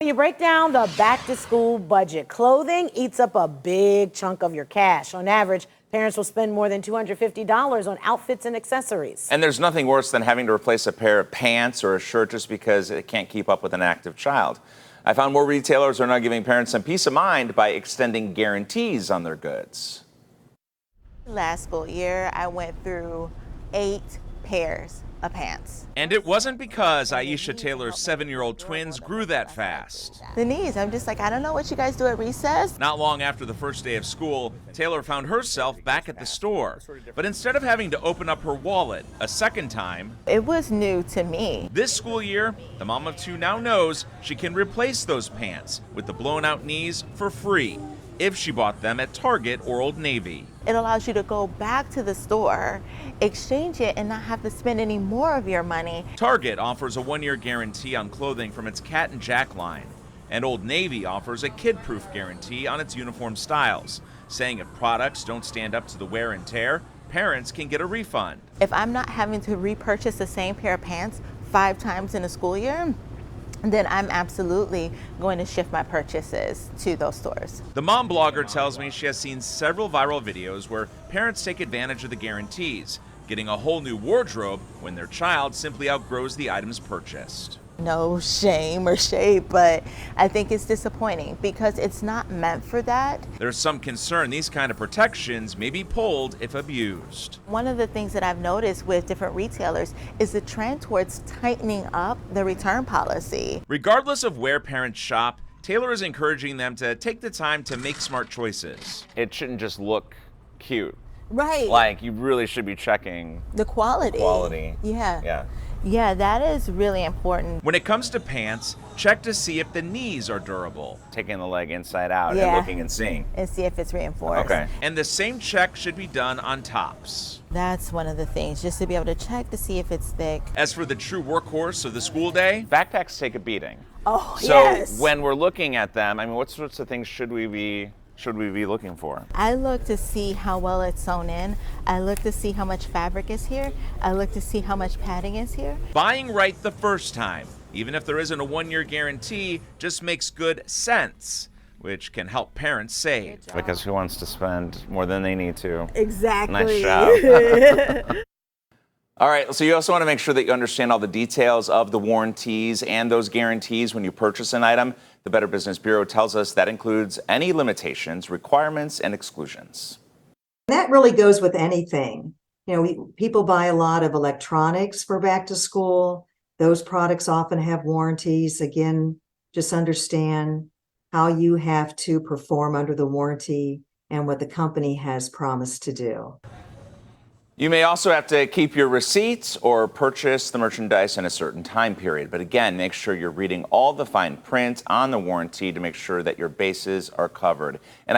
you break down the back-to-school budget, clothing eats up a big chunk of your cash. On average, parents will spend more than $250 on outfits and accessories. And there's nothing worse than having to replace a pair of pants or a shirt just because it can't keep up with an active child. I found more retailers are now giving parents some peace of mind by extending guarantees on their goods. Last school year, I went through 8 pairs of pants. And it wasn't because Aisha Taylor's 7-year-old twins grew that fast. The knees, I'm just like, I don't know what you guys do at recess. Not long after the first day of school, Taylor found herself back at the store. But instead of having to open up her wallet a second time, It was new to me. this school year, the mom of 2 now knows she can replace those pants with the blown out knees for free if she bought them at Target or Old Navy. It allows you to go back to the store, exchange it, and not have to spend any more of your money. Target offers a 1-year guarantee on clothing from its Cat and Jack line, and Old Navy offers a kid-proof guarantee on its uniform styles, saying if products don't stand up to the wear and tear, parents can get a refund. If I'm not having to repurchase the same pair of pants 5 times in a school year, then I'm absolutely going to shift my purchases to those stores. The mom blogger tells me she has seen several viral videos where parents take advantage of the guarantees, getting a whole new wardrobe when their child simply outgrows the items purchased. No shame or shade, but I think it's disappointing because it's not meant for that. There's some concern these kind of protections may be pulled if abused. One of the things that I've noticed with different retailers is the trend towards tightening up the return policy. Regardless of where parents shop, Taylor is encouraging them to take the time to make smart choices. It shouldn't just look cute. Right. Like, you really should be checking The quality. Yeah. Yeah, that is really important. When it comes to pants, check to see if the knees are durable. Taking the leg inside out and Yeah. looking and seeing. And see if it's reinforced. Okay. And the same check should be done on tops. That's one of the things, just to be able to check to see if it's thick. As for the true workhorse of the school day, Backpacks take a beating. Oh, So yes. when we're looking at them, I mean, what sorts of things should we be looking for? I look to see how well it's sewn in. I look to see how much fabric is here. I look to see how much padding is here. buying right the first time, even if there isn't a 1-year guarantee, just makes good sense, which can help parents save. Because who wants to spend more than they need to? Exactly. Nice job. All right, so you also want to make sure that you understand all the details of the warranties and those guarantees when you purchase an item. The Better Business Bureau tells us that includes any limitations, requirements, and exclusions. That really goes with anything. You know, people buy a lot of electronics for back to school. Those products often have warranties. Again, just understand how you have to perform under the warranty and what the company has promised to do. You may also have to keep your receipts or purchase the merchandise in a certain time period. But again, make sure you're reading all the fine print on the warranty to make sure that your bases are covered. And